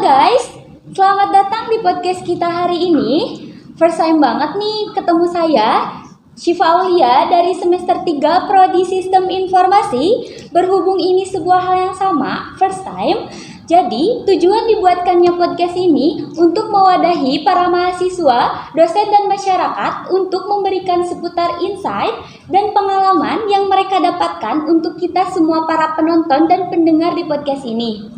guys, selamat datang di podcast kita hari ini. First time banget nih ketemu saya, Syifa Aulia dari semester 3 Prodi Sistem Informasi. Berhubung ini sebuah hal yang sama, first time. Jadi, tujuan dibuatkannya podcast ini untuk mewadahi para mahasiswa, dosen dan masyarakat untuk memberikan seputar insight dan pengalaman yang mereka dapatkan untuk kita semua para penonton dan pendengar di podcast ini.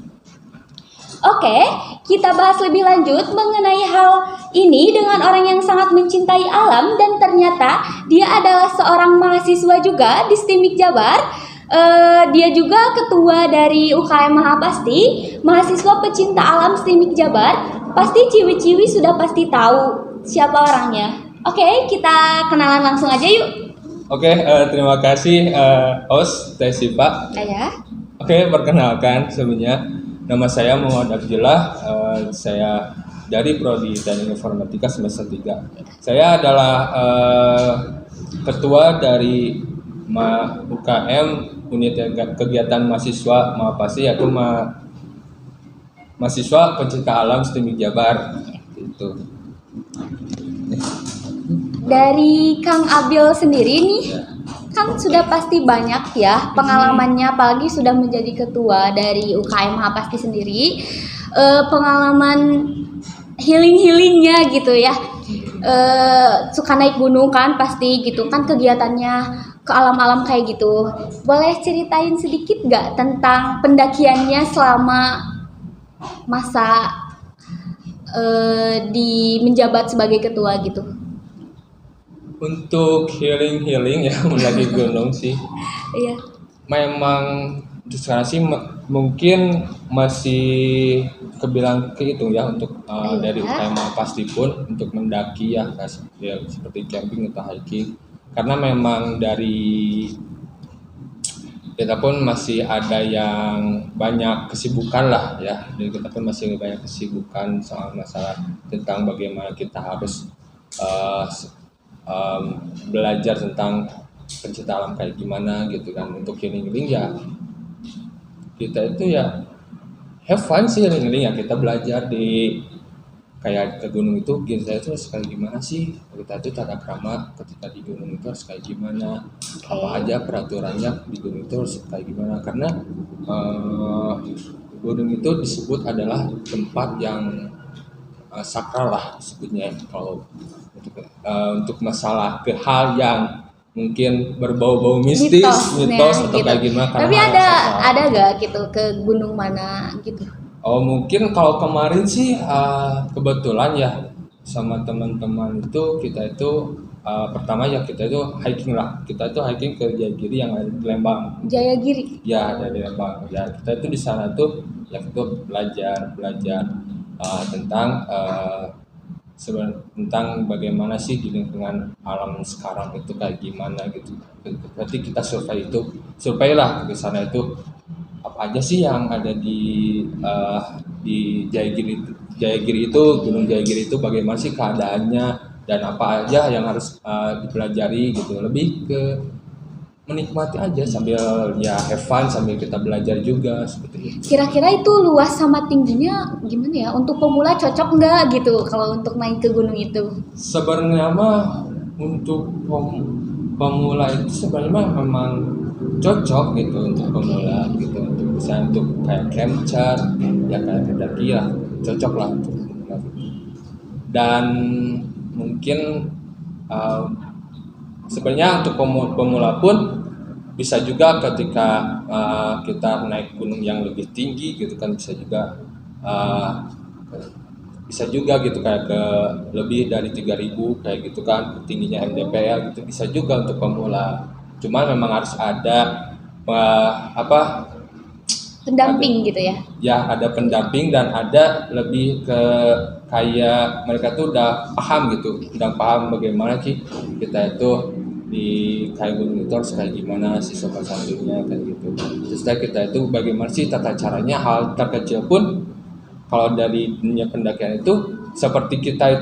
Oke, kita bahas lebih lanjut mengenai hal ini dengan orang yang sangat mencintai alam dan ternyata dia adalah seorang mahasiswa juga di STIMIK Jabar. Dia juga ketua dari UKM Mahapasti, mahasiswa pecinta alam STIMIK Jabar. Pasti ciwi-ciwi sudah pasti tahu siapa orangnya. Oke, kita kenalan langsung aja yuk. Oke, terima kasih host Teh Syifa. Ayah. Oke, perkenalkan sebelumnya. Nama saya Muhammad Abdillah, saya dari Prodi Teknik Informatika semester 3. Saya adalah ketua dari UKM Unit Kegiatan Mahasiswa Mahapasti, yaitu mahasiswa pencinta alam STIMIK Jabar. Gitu. Dari Kang Abil sendiri nih, kan sudah pasti banyak ya pengalamannya, apalagi sudah menjadi ketua dari UKM Mahapasti sendiri. Pengalaman healing-healingnya gitu ya. Suka naik gunung kan pasti gitu kan, kegiatannya ke alam-alam kayak gitu. Boleh ceritain sedikit gak tentang pendakiannya selama masa di menjabat sebagai ketua gitu? Untuk healing ya mendaki gunung sih. Iya. Memang sekarang sih mungkin masih kebilang kehitung ya untuk dari UKM Mahapasti pun untuk mendaki ya seperti camping atau hiking, karena memang dari kita pun masih ada yang banyak kesibukan lah ya, dan kita pun masih banyak kesibukan soal masalah tentang bagaimana kita harus belajar tentang pencinta alam kayak gimana gitu kan. Untuk healing ya kita itu ya have fun sih, healing ya kita belajar di kayak ke gunung itu kita itu harus kayak gimana sih, kita itu tata krama ketika di gunung itu harus kayak gimana, apa aja peraturannya di gunung itu harus kayak gimana, karena gunung itu disebut adalah tempat yang sakral lah sebutnya kalau untuk masalah ke hal yang mungkin berbau-bau mistis, mitos atau gitu. kayak gimana. Tapi ada gak gitu ke gunung mana gitu? Oh mungkin kalau kemarin sih kebetulan ya sama teman-teman itu kita itu pertama ya kita itu hiking lah, kita itu hiking ke Jayagiri yang ada di Lembang. Jayagiri? Ya dari Lembang. Ya kita itu di sana tuh ya kita belajar tentang tentang bagaimana sih di lingkungan alam sekarang itu kayak gimana gitu. Berarti kita survei lah ke sana itu apa aja sih yang ada di Jayagiri itu, Gunung Jayagiri itu bagaimana sih keadaannya dan apa aja yang harus dipelajari gitu. Lebih ke menikmati aja sambil ya have fun sambil kita belajar juga seperti itu. Kira-kira itu luas sama tingginya gimana ya? Untuk pemula cocok nggak gitu kalau untuk naik ke gunung itu? Sebenarnya mah untuk pemula itu sebenarnya memang cocok gitu untuk pemula gitu, untuk misalnya untuk kayak camper ya kayak mendaki lah cocok lah untuk pemula. Dan mungkin sebenarnya untuk pemula pun bisa juga ketika kita naik gunung yang lebih tinggi gitu kan, bisa juga gitu kayak ke lebih dari 3.000 kayak gitu kan tingginya MDPL gitu, bisa juga untuk pemula. Cuman memang harus ada pendamping gitu ya? Ya ada pendamping dan ada lebih ke kayak mereka tuh udah paham bagaimana sih kita itu di kayak gunung itu harus kayak gimana sih sopan santunnya kayak gitu. Terus kita itu bagaimana sih tata caranya, hal terkecil pun kalau dari dunia pendakian itu seperti kita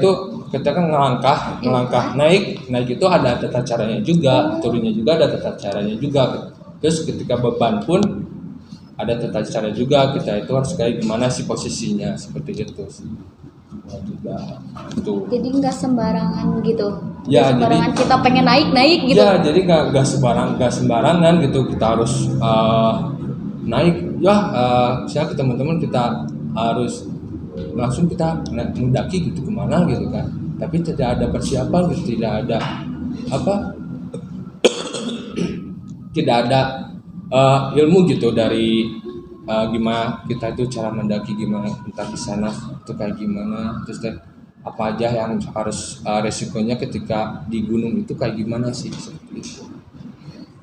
kan ngelangkah naik itu ada tata caranya juga, turunnya juga ada tata caranya juga. Terus ketika beban pun ada tata cara juga kita itu harus kayak gimana sih posisinya seperti itu sih. Ya, juga itu. Jadi nggak sembarangan gitu. Ya, Nggak sembarangan kita pengen naik gitu. Ya, jadi nggak sembarangan gitu kita harus naik ya. Misalnya ke teman-teman kita harus langsung kita mendaki gitu kemana gitu kan. Tapi tidak ada persiapan gitu, tidak ada tidak ada ilmu gitu dari gimana kita itu cara mendaki, gimana kita di sana itu kayak gimana, terus apa aja yang harus resikonya ketika di gunung itu kayak gimana sih seperti itu.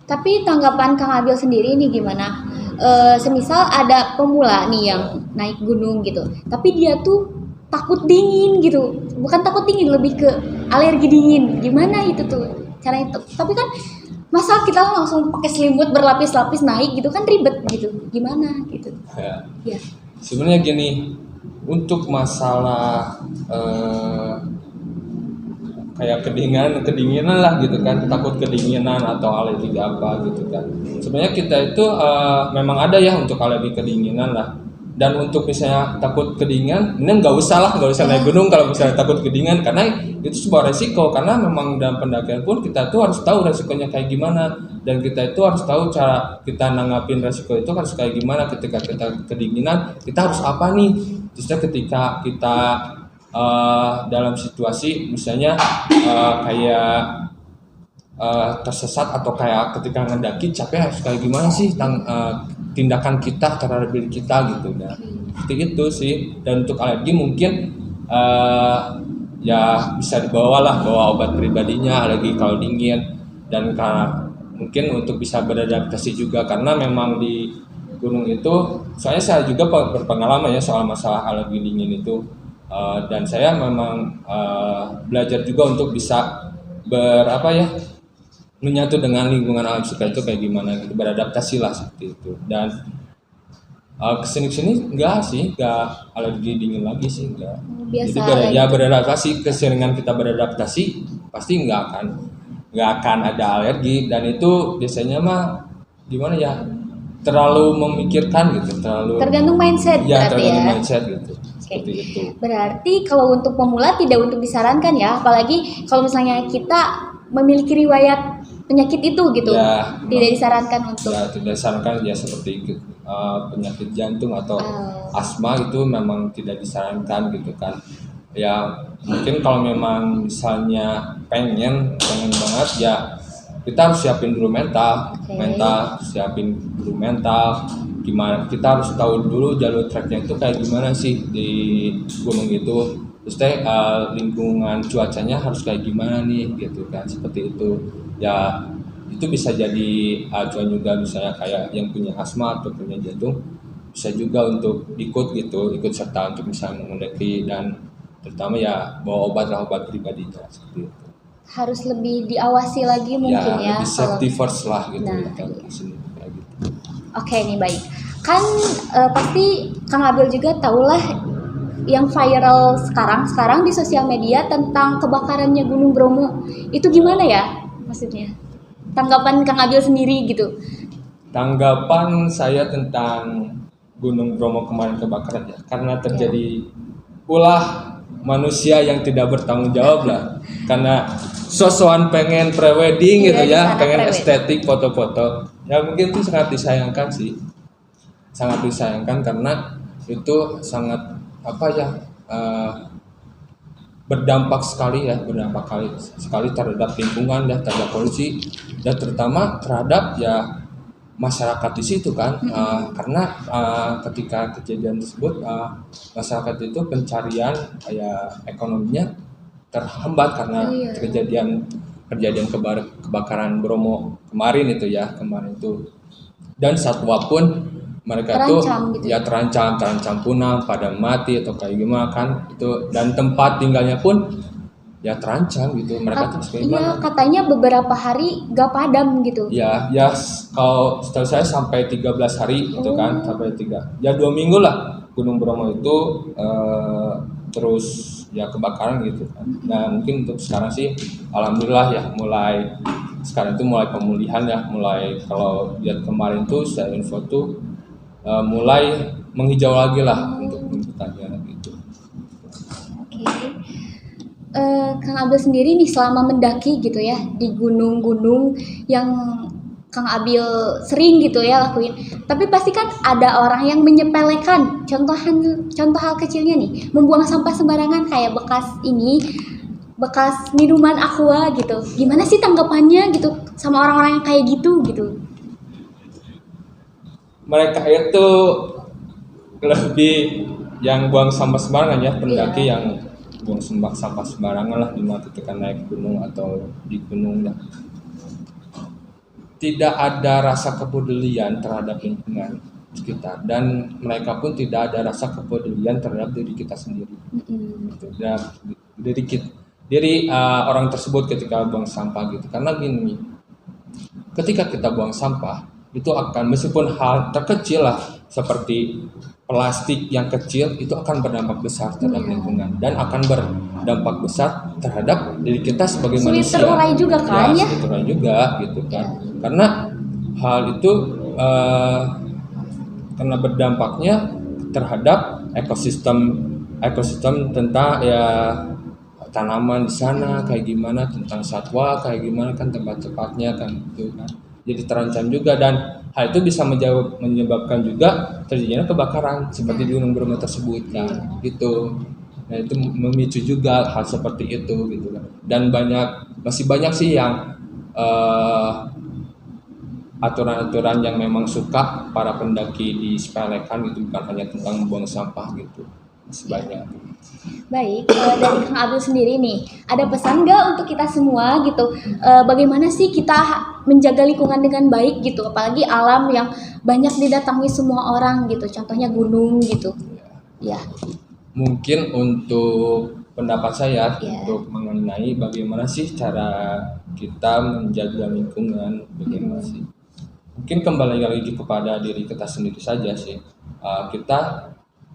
Tapi tanggapan Kang Abil sendiri nih gimana? Semisal ada pemula nih yang naik gunung gitu, tapi dia tuh takut dingin gitu, bukan takut dingin, lebih ke alergi dingin. Gimana itu tuh caranya? Tapi kan masa kita langsung pakai selimut berlapis-lapis naik gitu kan ribet gitu. Gimana gitu? Ya. Sebenarnya gini, untuk masalah kayak kedinginan lah gitu kan, takut kedinginan atau alergi apa gitu kan. Sebenarnya kita itu memang ada ya untuk alergi kedinginan lah. Dan untuk misalnya takut kedinginan, ini nggak usah naik gunung kalau misalnya takut kedinginan, karena itu sebuah resiko. Karena memang dalam pendakian pun kita tuh harus tahu resikonya kayak gimana, dan kita itu harus tahu cara kita nanggapin resiko itu harus kayak gimana. Ketika kita kedinginan, kita harus apa nih? Justru ketika kita dalam situasi misalnya kayak tersesat atau kayak ketika ngedaki capek, harus kayak gimana sih tindakan kita terhadap diri kita gitu ya. Seperti itu sih. Dan untuk alergi mungkin ya bisa bawa obat pribadinya alergi kalau dingin, dan karena mungkin untuk bisa beradaptasi juga, karena memang di gunung itu soalnya saya juga berpengalaman ya soal masalah alergi dingin itu. Dan saya memang belajar juga untuk bisa menyatu dengan lingkungan alam sekitar itu kayak gimana gitu, beradaptasi lah seperti itu. Dan kesini enggak alergi dingin lagi sih, enggak. Biasa Jadi beradaptasi, keseringan kita beradaptasi pasti enggak akan ada alergi. Dan itu biasanya mah gimana ya, terlalu memikirkan gitu, tergantung mindset ya, berarti tergantung ya. mindset gitu. Seperti itu. Berarti kalau untuk pemula tidak untuk disarankan ya, apalagi kalau misalnya kita memiliki riwayat penyakit itu gitu, tidak disarankan untuk. Ya, tidak disarankan ya, seperti penyakit jantung atau asma itu memang tidak disarankan gitu kan. Ya mungkin kalau memang misalnya pengen banget ya, kita harus siapin dulu mental, siapin dulu mental. Gimana kita harus tahu dulu jalur treknya itu kayak gimana sih di gunung itu, terus lingkungan cuacanya harus kayak gimana nih gitu kan, seperti itu ya. Itu bisa jadi acuan juga, misalnya kayak yang punya asma atau punya jantung bisa juga untuk ikut serta untuk misalnya mendaki, dan terutama ya bawa obat pribadinya seperti itu. Harus lebih diawasi lagi mungkin ya, lebih safety first lah gitu. Oke nih, baik. Kan pasti Kang Abil juga tahulah yang viral sekarang di sosial media tentang kebakarannya Gunung Bromo. Itu gimana ya maksudnya? Tanggapan Kang Abil sendiri gitu. Tanggapan saya tentang Gunung Bromo kemarin kebakaran ya, karena terjadi ulah manusia yang tidak bertanggung jawab lah. Karena sosokan pengen prewedding gitu ya, pengen estetik foto-foto. Ya mungkin itu sangat disayangkan sih. Sangat disayangkan karena itu sangat berdampak sekali terhadap lingkungan ya, terhadap polusi, dan terutama terhadap ya masyarakat di situ kan. Karena ketika kejadian tersebut masyarakat itu pencarian ekonominya terhambat karena kejadian kebakaran Bromo kemarin itu. Dan satwa pun mereka terancam, tuh ya terancam punah, pada mati atau kayak gimana kan itu, dan tempat tinggalnya pun ya terancam gitu. Mereka tuh iya, katanya beberapa hari gak padam gitu. Ya kalau setahu saya sampai 13 hari gitu kan, sampai 2 minggu lah Gunung Bromo itu terus ya kebakaran gitu kan. Nah mungkin untuk sekarang sih alhamdulillah ya, sekarang itu mulai pemulihan ya, mulai kalau lihat kemarin tuh saya info tuh mulai menghijau lagi lah untuk hutannya gitu. Oke. Kang Abil sendiri nih selama mendaki gitu ya di gunung-gunung yang Kang Abil sering gitu ya lakuin. Tapi pasti kan ada orang yang menyepelekan. Contoh hal kecilnya nih, membuang sampah sembarangan kayak bekas minuman aqua gitu. Gimana sih tanggapannya gitu sama orang-orang yang kayak gitu gitu? Mereka itu lebih yang buang sampah sembarangan ya, pendaki yang buang sampah sembarangan lah di mana ketika naik gunung atau di gunung ya. Tidak ada rasa kepedulian terhadap lingkungan sekitar dan mereka pun tidak ada rasa kepedulian terhadap diri kita sendiri. Gitu. Dan diri orang tersebut ketika buang sampah gitu. Karena gini, ketika kita buang sampah itu akan meskipun hal terkecil lah seperti plastik yang kecil itu akan berdampak besar terhadap lingkungan dan akan berdampak besar terhadap diri kita sebagai Sulit manusia. terurai juga kan ya? Sulit terurai juga gitu kan. Karena hal itu karena berdampaknya terhadap ekosistem tentang ya tanaman di sana kayak gimana, tentang satwa kayak gimana kan tempat-tempatnya kan gitu kan. Jadi terancam juga dan hal itu bisa menyebabkan juga terjadinya kebakaran seperti di Gunung Bromo tersebut kan gitu. Nah itu memicu juga hal seperti itu gitu kan. Dan masih banyak sih yang aturan-aturan yang memang suka para pendaki disepelekan gitu, bukan hanya tentang membuang sampah gitu. Masih banyak. Baik, dari Kang Abil sendiri nih, ada pesan nggak untuk kita semua gitu? Bagaimana sih kita menjaga lingkungan dengan baik gitu, apalagi alam yang banyak didatangi semua orang gitu, contohnya gunung gitu. Ya. Mungkin untuk pendapat saya untuk mengenai bagaimana sih cara kita menjaga lingkungan, bagaimana sih? Mungkin kembali lagi kepada diri kita sendiri saja sih. Kita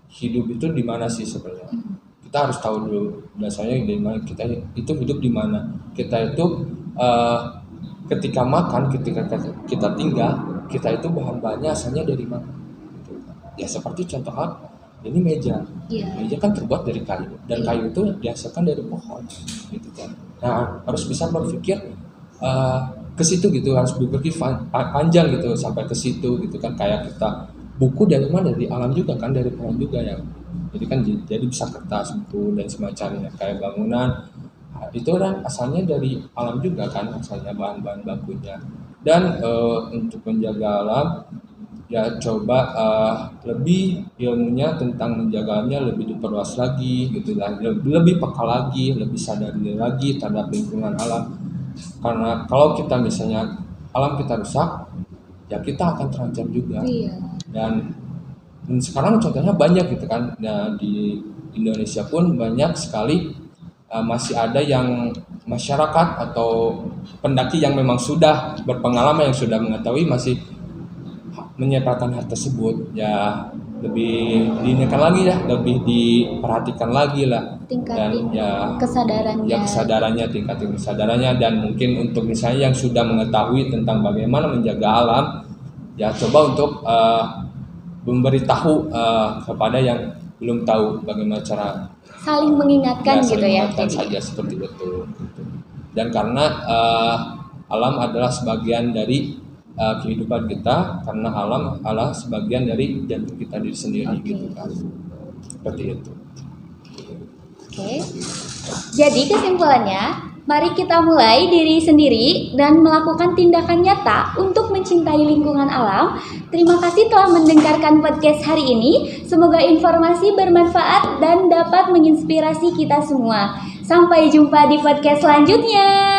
hidup itu di mana sih sebenarnya? Kita harus tahu dulu dasarnya di mana kita itu hidup di mana. Kita itu ketika makan, ketika kita tinggal, kita itu bahan-bahannya asalnya dari mana? Gitu. Ya seperti contoh apa? Ini meja. Meja kan terbuat dari kayu dan kayu itu dihasilkan dari pohon, gitu kan. Nah harus bisa berpikir ke situ gitu, harus berpikir panjang gitu sampai ke situ gitu kan. Kayak kita buku dari mana, dari alam juga kan, dari pohon juga ya. Jadi kan jadi bisa kertas, buku dan semacamnya. Kayak bangunan itu kan asalnya dari alam juga kan, asalnya bahan-bahan bakunya. Dan untuk menjaga alam ya coba lebih ilmunya tentang menjaganya lebih diperluas lagi gitu lah, lebih peka lagi, lebih sadar lagi terhadap lingkungan alam. Karena kalau kita misalnya alam kita rusak ya kita akan terancam juga. Dan sekarang contohnya banyak gitu kan. Nah, di Indonesia pun banyak sekali masih ada yang masyarakat atau pendaki yang memang sudah berpengalaman, yang sudah mengetahui masih menyepelekan hal tersebut. Ya lebih diingatkan lagi ya, lebih diperhatikan lagi lah. Dan ya kesadarannya, tingkatin kesadarannya. Dan mungkin untuk misalnya yang sudah mengetahui tentang bagaimana menjaga alam, ya coba untuk memberitahu kepada yang belum tahu bagaimana cara saling mengingatkan gitu ya. Mengingatkan saja seperti itu. Dan karena alam adalah sebagian dari kehidupan kita, karena alam adalah sebagian dari jantung kita diri sendiri gitu kan. Seperti itu. Jadi kesimpulannya, mari kita mulai diri sendiri dan melakukan tindakan nyata untuk mencintai lingkungan alam. Terima kasih telah mendengarkan podcast hari ini. Semoga informasi bermanfaat dan dapat menginspirasi kita semua. Sampai jumpa di podcast selanjutnya.